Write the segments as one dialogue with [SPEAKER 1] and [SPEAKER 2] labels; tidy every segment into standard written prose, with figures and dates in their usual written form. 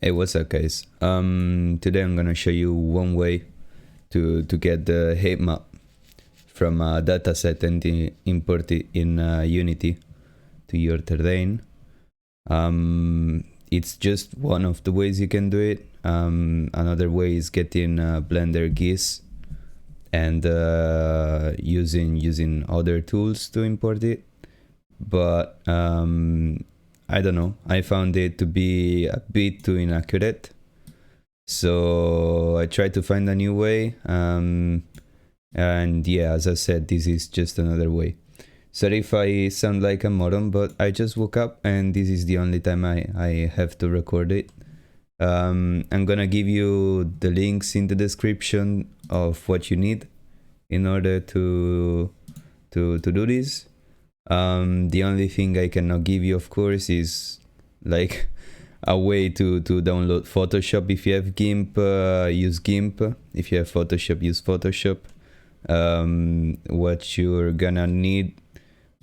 [SPEAKER 1] Hey, what's up, guys? Today I'm gonna show you one way to get the heat map from a dataset and import it in Unity to your terrain. It's just one of the ways you can do it. Another way is getting Blender GIS and using other tools to import it. But I don't know. I found it to be a bit too inaccurate. So I tried to find a new way. And yeah, as I said, this is just another way. Sorry if I sound like a moron, but I just woke up and this is the only time I have to record it. I'm gonna give you the links in the description of what you need in order to do this. The only thing I cannot give you, of course, is like a way to download Photoshop. If you have GIMP, use GIMP. If you have Photoshop, use Photoshop. What you're gonna need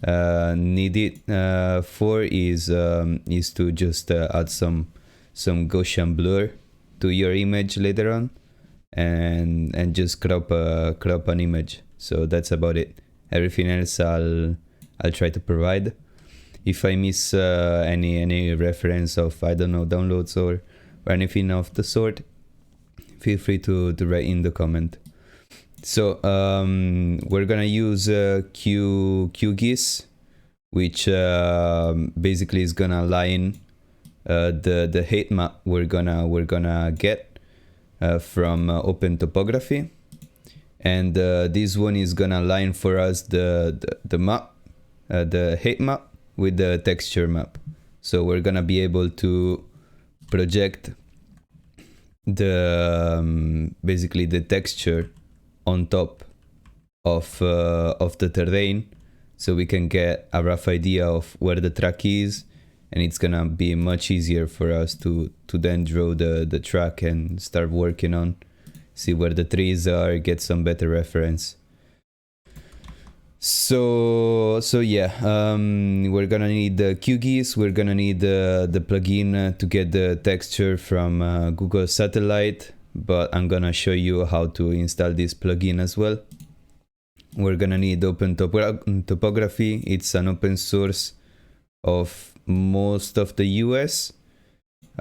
[SPEAKER 1] it for is to just add some Gaussian blur to your image later on, and just crop an image. So that's about it. Everything else I'll try to provide. If I miss any reference of, I don't know, downloads or anything of the sort, feel free to write in the comment. So we're gonna use QGIS, which basically is gonna align the heat map we're gonna get from Open Topography, and this one is gonna align for us the map, the heat map with the texture map. So we're gonna be able to project the basically the texture on top of the terrain, so we can get a rough idea of where the track is, and it's gonna be much easier for us to then draw the track and start working on, see where the trees are, get some better reference. So yeah, we're gonna need the QGIS, we're gonna need the plugin to get the texture from Google Satellite, but I'm gonna show you how to install this plugin as well. We're gonna need Open Topography. It's an open source of most of the US.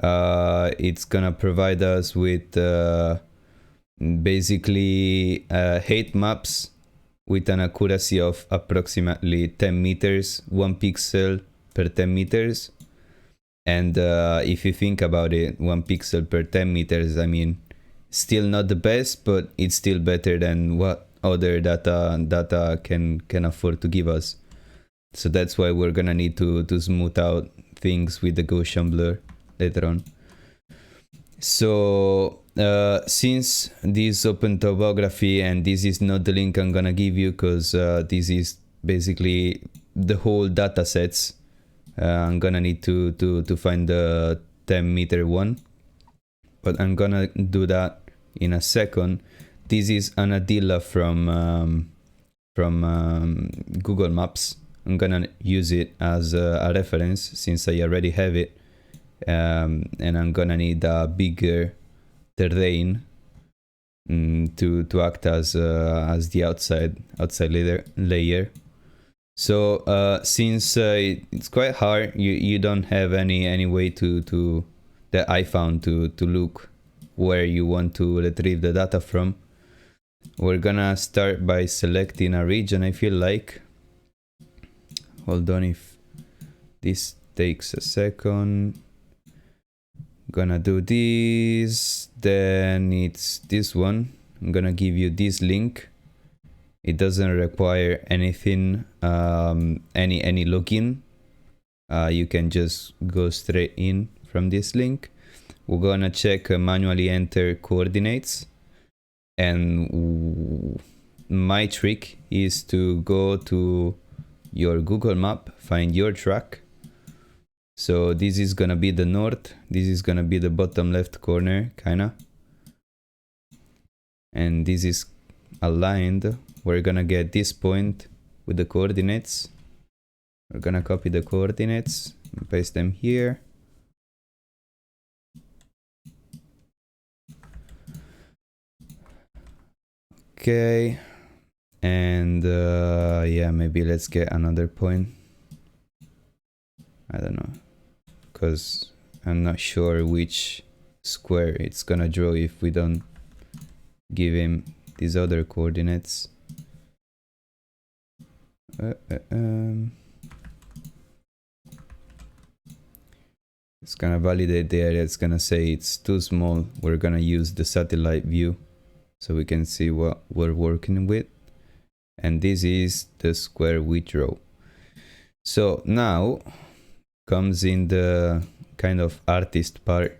[SPEAKER 1] It's gonna provide us with basically heat maps with an accuracy of approximately 10 meters, 1 pixel per 10 meters. And if you think about it, 1 pixel per 10 meters, I mean, still not the best, but it's still better than what other data can afford to give us. So that's why we're gonna need to smooth out things with the Gaussian blur later on. So since this Open Topography, and this is not the link I'm gonna give you, because this is basically the whole data sets, I'm gonna need to find the 10 meter one, but I'm gonna do that in a second. This is an Adilla from Google Maps. I'm gonna use it as a reference since I already have it, and I'm gonna need a bigger terrain to act as the outside layer. So since it's quite hard, you don't have any way to that I found to look where you want to retrieve the data from. We're gonna start by selecting a region. I feel like, hold on, if this takes a second, gonna do this, then it's this one. I'm gonna give you this link. It doesn't require anything, any login. You can just go straight in from this link. We're gonna check manually enter coordinates, and my trick is to go to your Google map, find your track. So this is gonna be the north, this is gonna be the bottom left corner, kinda, and this is aligned. We're gonna get this point with the coordinates. We're gonna copy the coordinates and paste them here. Okay, and yeah, maybe let's get another point. I don't know, because I'm not sure which square it's gonna draw if we don't give him these other coordinates. It's gonna validate the area. It's gonna say it's too small. We're gonna use the satellite view so we can see what we're working with. And this is the square we draw. So now comes in the kind of artist part.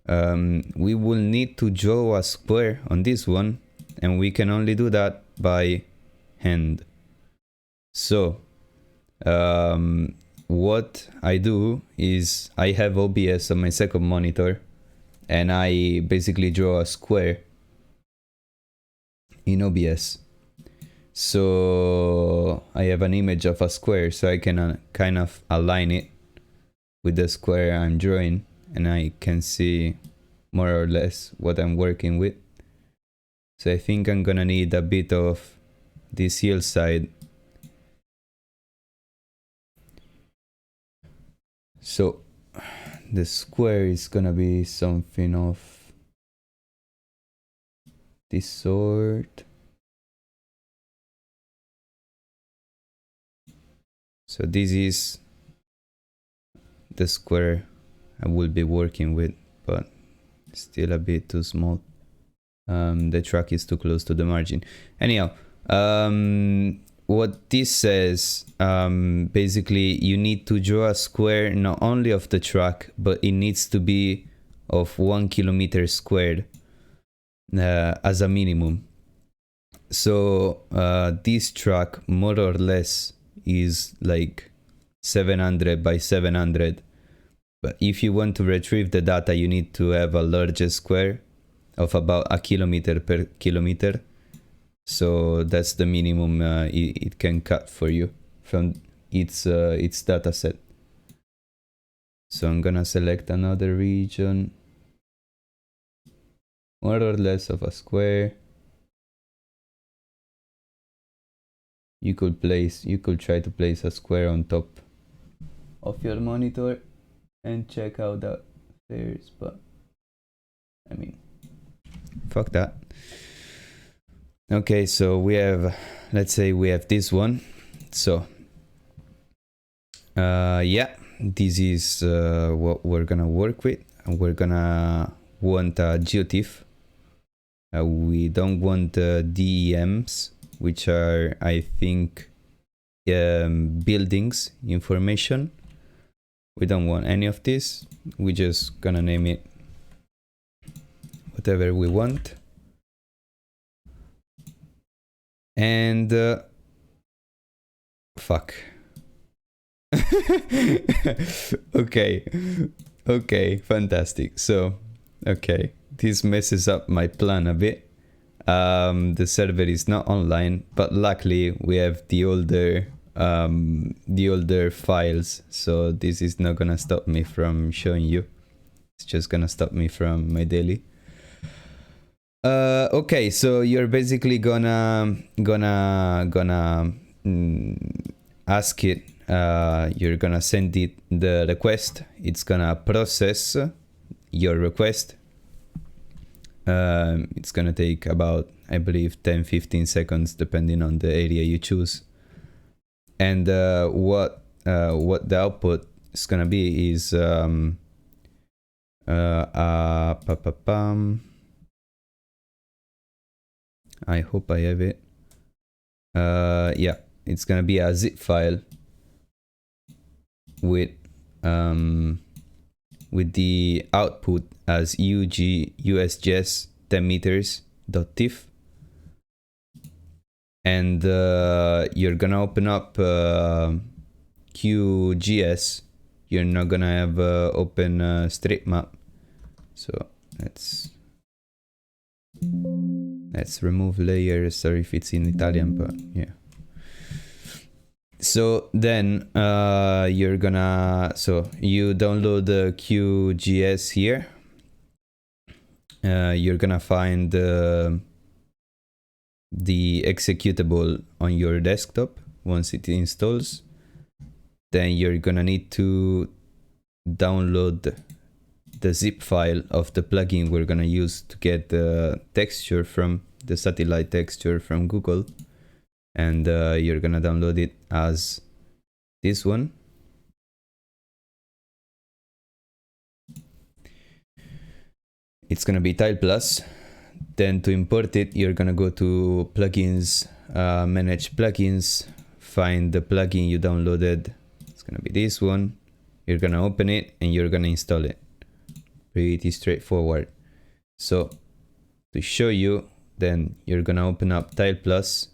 [SPEAKER 1] We will need to draw a square on this one, and we can only do that by hand. So what I do is I have OBS on my second monitor, and I basically draw a square in OBS. So I have an image of a square, so I can kind of align it with the square I'm drawing, and I can see more or less what I'm working with. So I think I'm gonna need a bit of this hillside. So the square is gonna be something of this sort. So this is the square I will be working with, but still a bit too small. The track is too close to the margin. Anyhow, what this says, basically you need to draw a square not only of the track, but it needs to be of 1 kilometer squared as a minimum. So this track more or less is like 700 by 700, but if you want to retrieve the data, you need to have a larger square of about a kilometer per kilometer. So that's the minimum it can cut for you from its data set. So I'm gonna select another region, more or less of a square. You could try to place a square on top of your monitor and check how that fares, but I mean, fuck that. Okay, so we have, let's say we have this one. So yeah, this is what we're gonna work with. We're gonna want a geotiff. We don't want DEMs, which are, I think, buildings information. We don't want any of this. We're just gonna name it whatever we want. And fuck. Okay, fantastic. So okay, this messes up my plan a bit. The server is not online, but luckily we have the older files, so this is not gonna stop me from showing you. It's just gonna stop me from my daily. Okay, so you're basically gonna ask it. You're gonna send it the request. It's gonna process your request. It's gonna take about, I believe, 10-15 seconds depending on the area you choose. And what the output is gonna be is I hope I have it. Yeah, it's gonna be a zip file with the output as USGS 10 meters .tiff, and you're gonna open up QGIS. You're not gonna have open StreetMap. So let's remove layers. Sorry if it's in Italian, but yeah. So then you're gonna, so you download the QGIS here. You're gonna find the executable on your desktop. Once it installs, then you're gonna need to download the zip file of the plugin we're gonna use to get the texture from the satellite texture from Google, and you're gonna download it as this one. It's gonna be Tile Plus. Then to import it, you're gonna go to plugins, manage plugins, find the plugin you downloaded. It's gonna be this one. You're gonna open it and you're gonna install it. Pretty straightforward. So to show you, then you're gonna open up Tile Plus.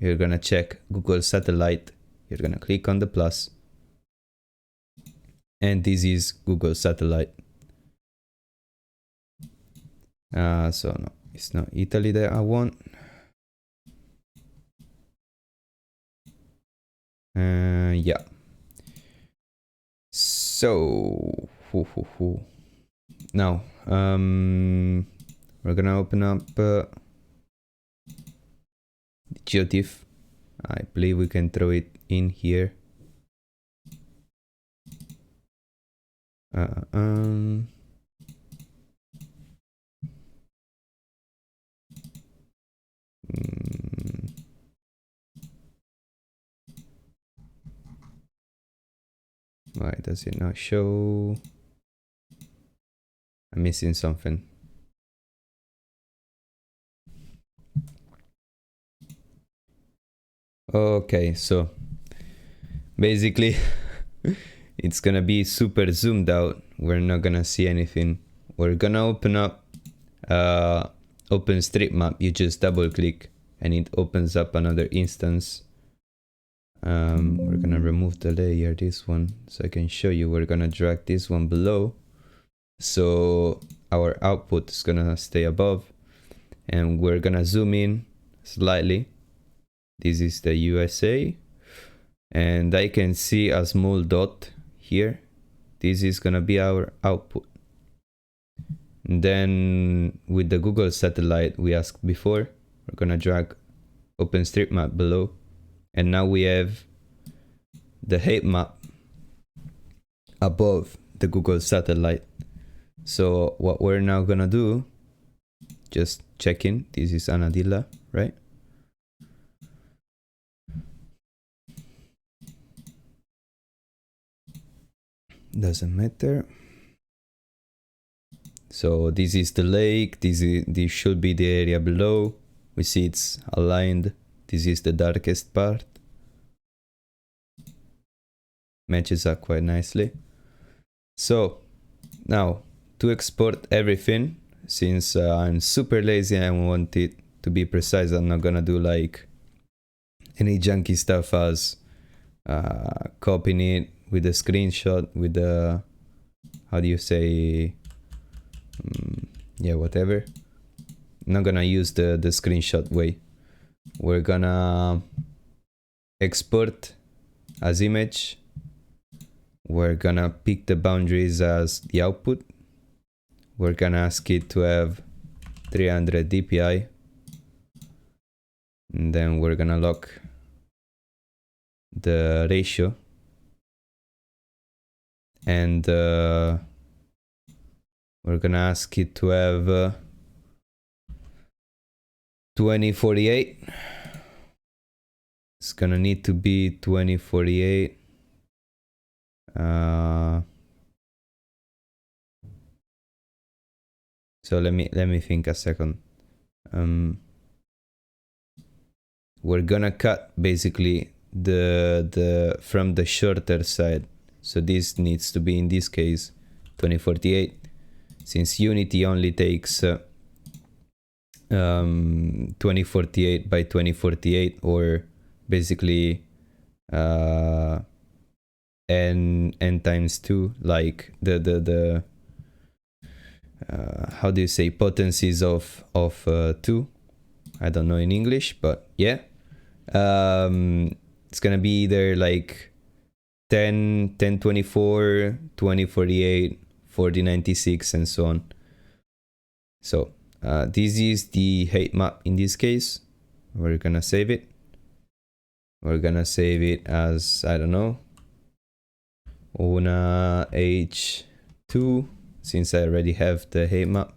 [SPEAKER 1] You're gonna check Google Satellite. You're gonna click on the plus. And this is Google Satellite. So no, it's not Italy that I want. Yeah. So now we're gonna open up GeoTIFF. I believe we can throw it in here. Why does it not show? I'm missing something. Okay, so basically it's gonna be super zoomed out. We're not gonna see anything. We're gonna open up OpenStreetMap. You just double click and it opens up another instance. We're gonna remove the layer, this one, so I can show you. We're gonna drag this one below, so our output is gonna stay above, and we're gonna zoom in slightly. This is the USA, and I can see a small dot here. This is gonna be our output. And then with the Google Satellite we asked before, we're gonna drag OpenStreetMap below, and now we have the heat map above the Google Satellite. So what we're now gonna do, just checking, this is Anadilla, right? Doesn't matter. So this is the lake, this should be the area below. We see it's aligned. This is the darkest part. Matches up quite nicely. So now to export everything, since I'm super lazy and I want it to be precise, I'm not gonna do like any junky stuff as copying it with a screenshot with the, how do you say, yeah, whatever. I'm not gonna use the screenshot way. We're gonna export as image. We're gonna pick the boundaries as the output. We're gonna ask it to have 300 dpi, and then we're gonna lock the ratio, and we're gonna ask it to have 2048. It's gonna need to be 2048. So let me think a second. We're gonna cut basically the from the shorter side. So this needs to be, in this case, 2048, since Unity only takes 2048 by 2048, or basically n times 2, like the how do you say, potencies of 2. I don't know in English, but yeah, it's gonna be either like 1024, 2048, 4096, and so on. So this is the height map in this case. we're gonna save it. We're gonna save it as, I don't know, Una H2, since I already have the height map.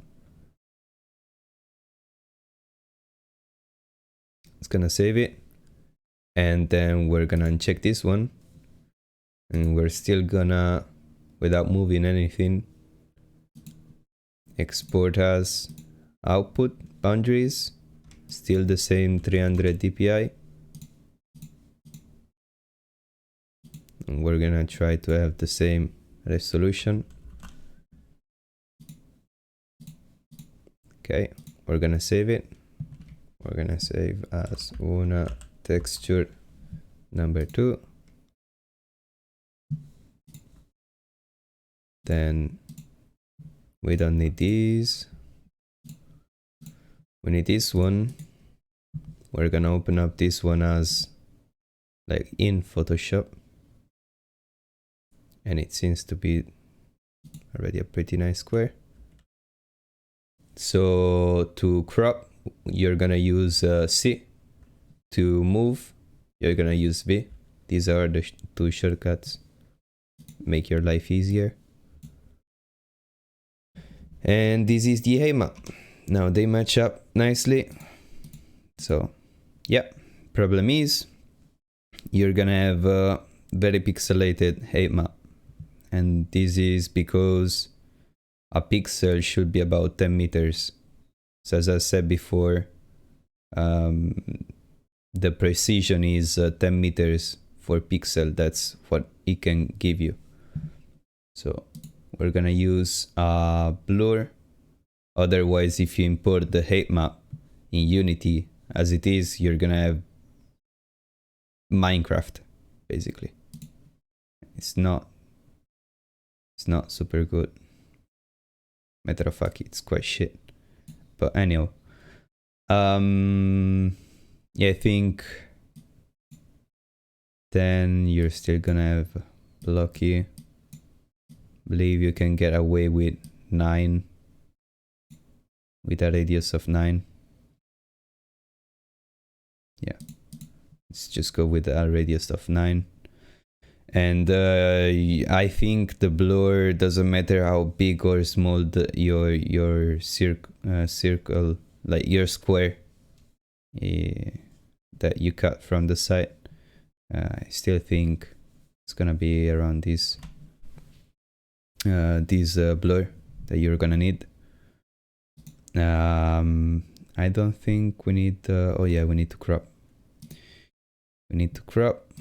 [SPEAKER 1] It's gonna save it, and then we're gonna uncheck this one, and we're still gonna, without moving anything, export as output boundaries, still the same 300 dpi, and we're gonna try to have the same resolution. Okay, we're gonna save it. We're gonna save as Una texture number 2. Then we don't need these. We need this one. We're gonna open up this one as like in Photoshop, and it seems to be already a pretty nice square. So to crop, you're gonna use C. To move, you're gonna use V. These are the two shortcuts. Make your life easier. And this is the height map. Now they match up nicely. So yeah, problem is you're gonna have a very pixelated height map, and this is because a pixel should be about 10 meters. So as I said before, the precision is 10 meters for pixel. That's what it can give you. So we're gonna use a blur. Otherwise, if you import the height map in Unity as it is, you're gonna have Minecraft, basically. It's not super good. Matter of fact, it's quite shit. But anyhow, yeah, I think then you're still gonna have blocky. Believe you can get away with 9, with a radius of 9. Yeah, let's just go with a radius of 9. And I think the blur doesn't matter how big or small your circle, like your square that you cut from the side. I still think it's gonna be around this blur that you're gonna need. I don't think we need. Oh yeah, we need to crop. We need to crop.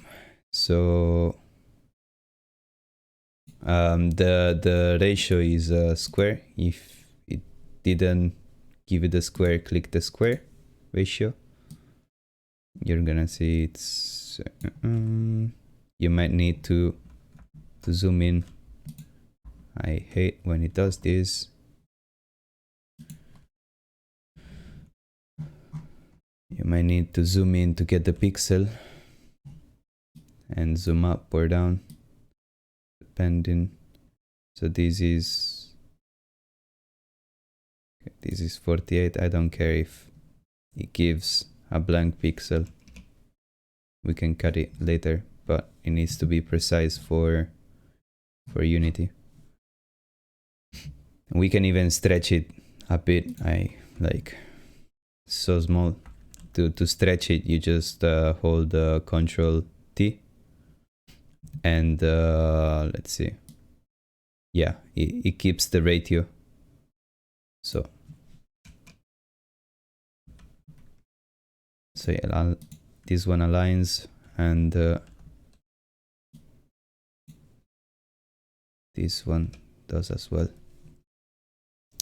[SPEAKER 1] So the ratio is square. If it didn't give you the square, click the square ratio. You're gonna see it's. You might need to zoom in. I hate when it does this. You might need to zoom in to get the pixel and zoom up or down depending. So this is 48. I don't care if it gives a blank pixel. We can cut it later, but it needs to be precise for Unity. We can even stretch it a bit. I like so small. To stretch it, you just hold Control T, and let's see. Yeah, it keeps the ratio. So yeah, this one aligns, and this one does as well.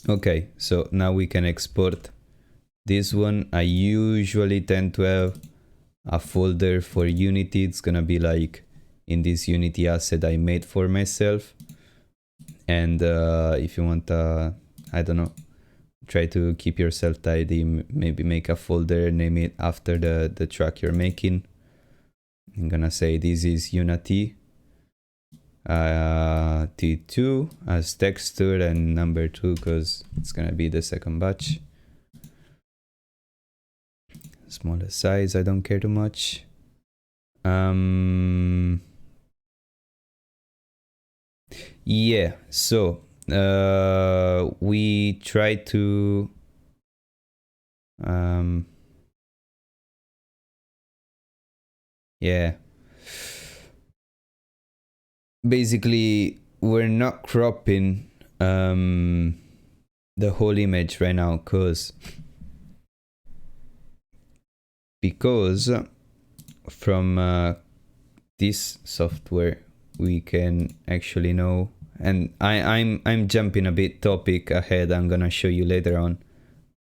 [SPEAKER 1] Okay, so now we can export this one. I usually tend to have a folder for Unity. It's gonna be like in this Unity asset I made for myself. And if you want, I don't know, try to keep yourself tidy, maybe make a folder, name it after the track you're making. I'm gonna say this is Unity T2 as texture and number 2 because it's gonna be the second batch. Smaller size, I don't care too much. Yeah, so we try to yeah, basically we're not cropping the whole image right now because from this software we can actually know, and I'm jumping a bit topic ahead, I'm gonna show you later on,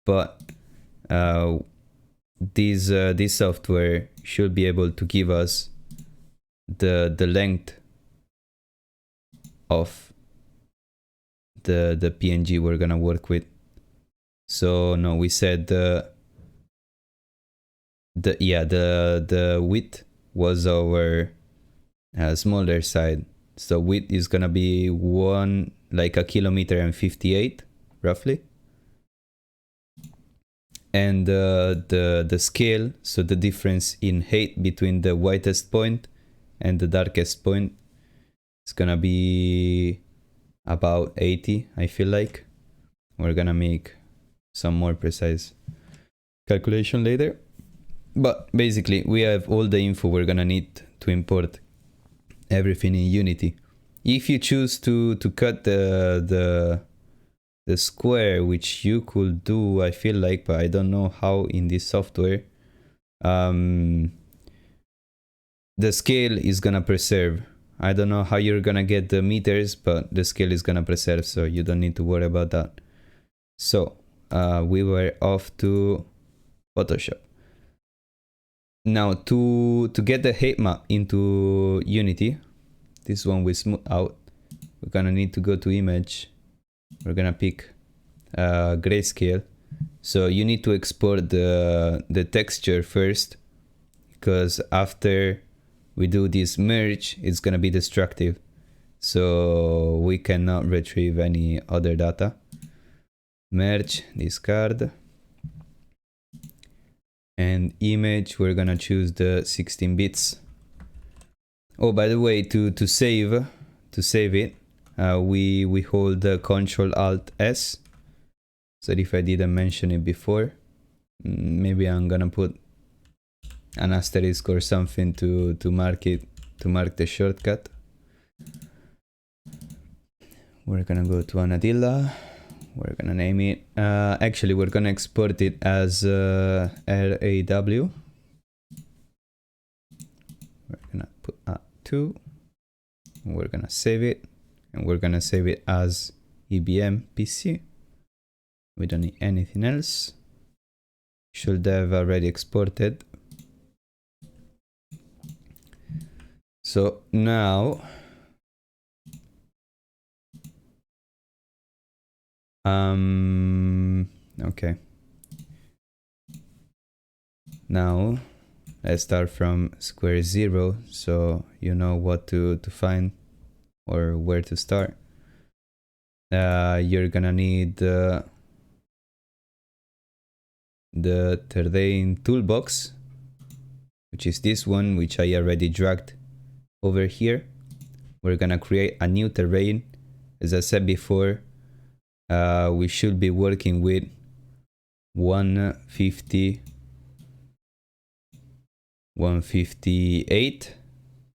[SPEAKER 1] but this software should be able to give us the length of the PNG we're gonna work with. So no, we said the width was our smaller side. So width is gonna be 1 kilometer and 58 roughly. And the scale, so the difference in height between the whitest point and the darkest point, is gonna be about 80, I feel like. We're gonna make some more precise calculation later. But basically, we have all the info we're gonna need to import everything in Unity. If you choose to cut the square, which you could do, I feel like, but I don't know how in this software, the scale is gonna preserve. I don't know how you're gonna get the meters, but the scale is gonna preserve, so you don't need to worry about that. So we were off to Photoshop. Now to get the height map into Unity, this one we smooth out, we're gonna need to go to image. We're gonna pick grayscale. So you need to export the texture first, because after we do this merge, it's gonna be destructive. So we cannot retrieve any other data. Merge, discard. And image, we're gonna choose the 16 bits. Oh, by the way, to save it, we hold the Control Alt S. So if I didn't mention it before, maybe I'm gonna put an asterisk or something to mark the shortcut. We're gonna go to Anadilla. We're gonna name it. Actually, we're gonna export it as RAW. We're gonna put 2. We're gonna save it, and we're gonna save it as EBM PC. We don't need anything else. Should have already exported. So now okay. Now let's start from square 0, so you know what to find or where to start. You're gonna need the terrain toolbox, which is this one, which I already dragged over here. We're gonna create a new terrain. As I said before, we should be working with 158,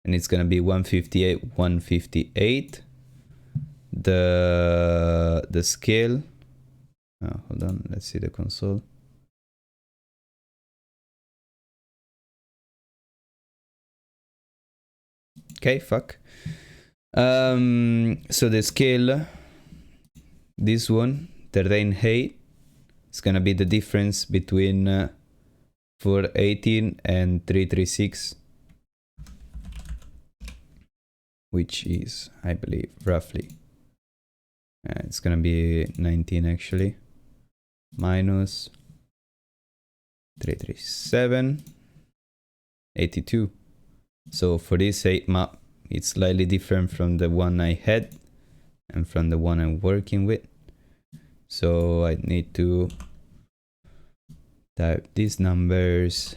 [SPEAKER 1] and it's gonna be 158. The scale. Hold on, let's see the console. Okay, fuck. So the scale, this one, terrain height, is gonna be the difference between 418 and 336, which is, I believe, roughly, it's gonna be 19 actually, minus 337, 82. So for this height map, it's slightly different from the one I had and from the one I'm working with. So I need to type these numbers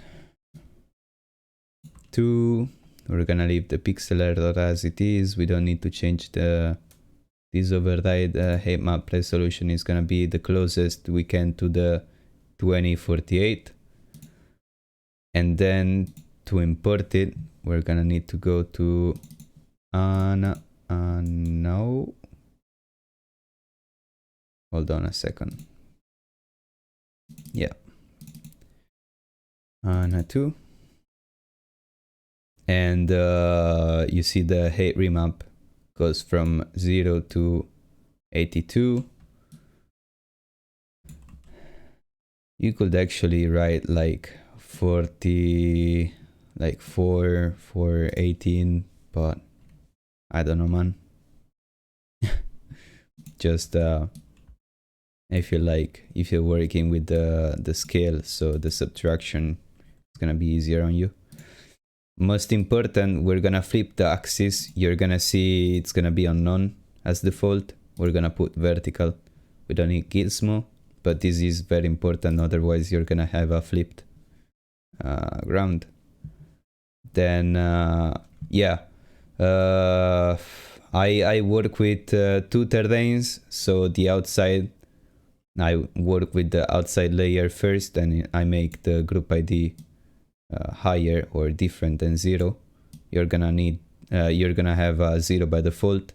[SPEAKER 1] 2. We're gonna leave the pixel error as it is. We don't need to change this override. Height map resolution is gonna be the closest we can to the 2048. And then to import it, we're gonna need to go to no. Hold on a second. Yeah. ANA 2. And you see the height remap goes from 0 to 82. You could actually write like 40, like 418, but I don't know, man. Just I feel like if you're working with the scale, so the subtraction is gonna be easier on you. Most important, we're gonna flip the axis. You're gonna see it's gonna be on none as default. We're gonna put vertical. We don't need gizmo, but this is very important, otherwise you're gonna have a flipped ground. Then yeah, I work with 2 terrains, so the outside, I work with the outside layer first, and I make the group ID higher or different than 0. You're gonna need you're gonna have a 0 by default.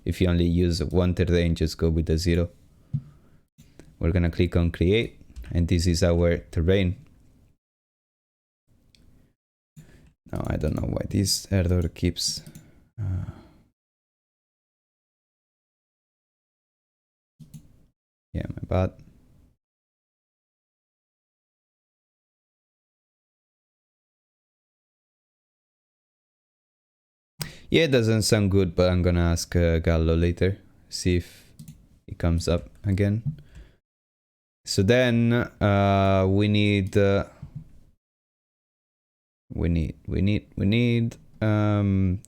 [SPEAKER 1] If you only use one terrain, just go with the 0. We're gonna click on create, and this is our terrain. Now I don't know why this error keeps yeah, my bad. Yeah, it doesn't sound good, but I'm gonna ask Gallo later, see if it comes up again. So then we need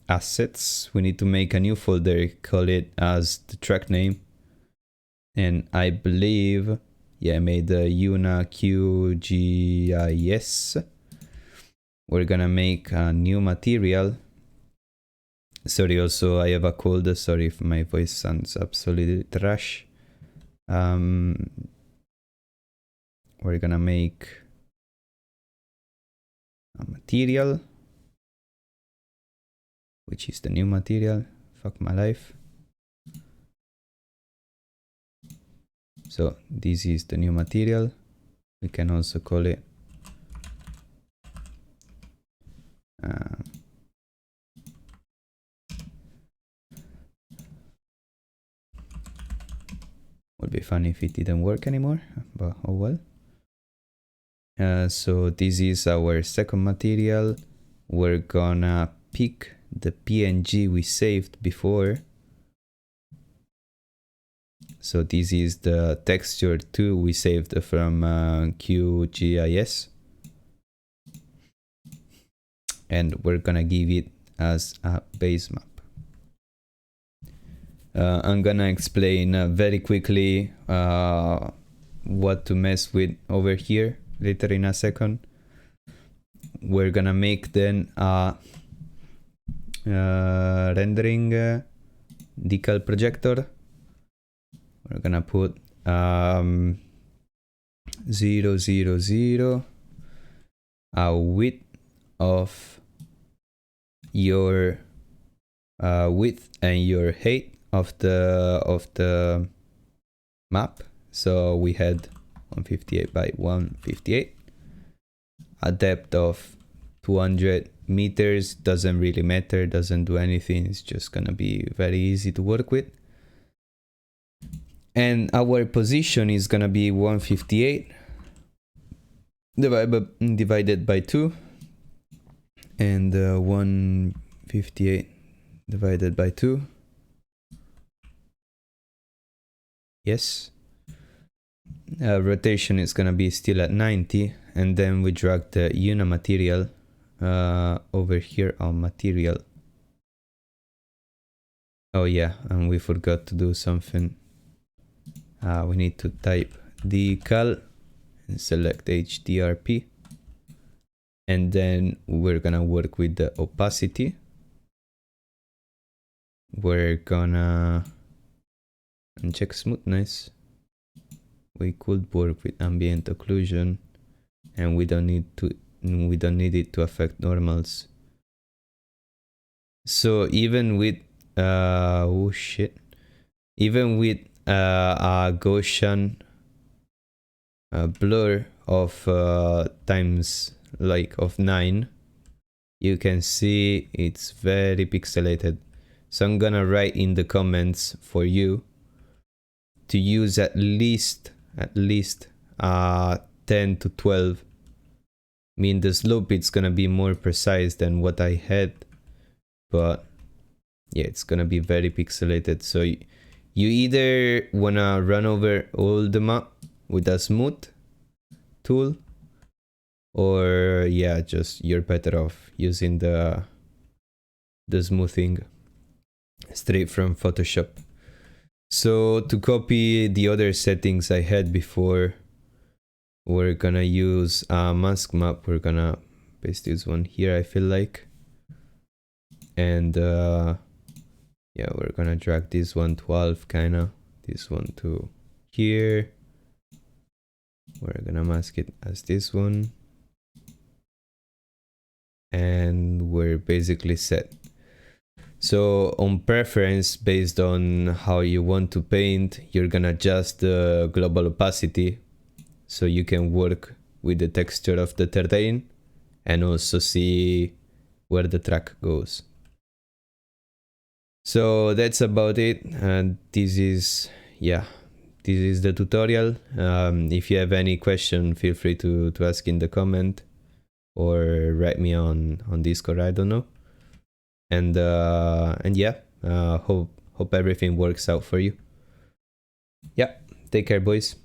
[SPEAKER 1] assets. We need to make a new folder, call it as the track name, and I believe, yeah, I made the UNA QGIS. We're gonna make a new material. Sorry, also I have a cold. Sorry if my voice sounds absolutely trash. We're gonna make a material, which is the new material. Fuck my life. So this is the new material. We can also call it would be funny if it didn't work anymore, but oh well. So this is our second material. We're gonna pick the PNG we saved before. So this is the texture 2 we saved from QGIS. And we're gonna give it as a base map. I'm gonna explain very quickly what to mess with over here later in a second. We're gonna make then a rendering decal projector. We're gonna put 0, 0, 0, a width of your width and your height of the map. So we had 158 by 158, a depth of 200 meters. Doesn't really matter, doesn't do anything, it's just gonna be very easy to work with. And our position is gonna be 158 divided by 2, and 158 divided by 2. Yes. Rotation is gonna be still at 90, and then we drag the UNA material over here on material. Oh yeah, and we forgot to do something. We need to type decal and select HDRP. And then we're gonna work with the opacity. We're gonna uncheck smoothness. We could work with ambient occlusion, and we don't need it to affect normals. So even with even with a Gaussian blur of times like of 9, you can see it's very pixelated. So I'm gonna write in the comments for you to use at least 10 to 12. I mean, the slope, it's gonna be more precise than what I had, but yeah, it's gonna be very pixelated. So you either wanna run over all the map with a smooth tool, or yeah, just you're better off using the smoothing straight from Photoshop. So to copy the other settings I had before, we're gonna use a mask map. We're gonna paste this one here, I feel like. And yeah, we're gonna drag this one to half, kinda. This one to here. We're gonna mask it as this one. And we're basically set. So on preference, based on how you want to paint, you're gonna adjust the global opacity so you can work with the texture of the terrain and also see where the track goes. So that's about it, and this is the tutorial. If you have any question, feel free to ask in the comment or write me on Discord, I don't know. And yeah, hope everything works out for you. Yeah, take care, boys.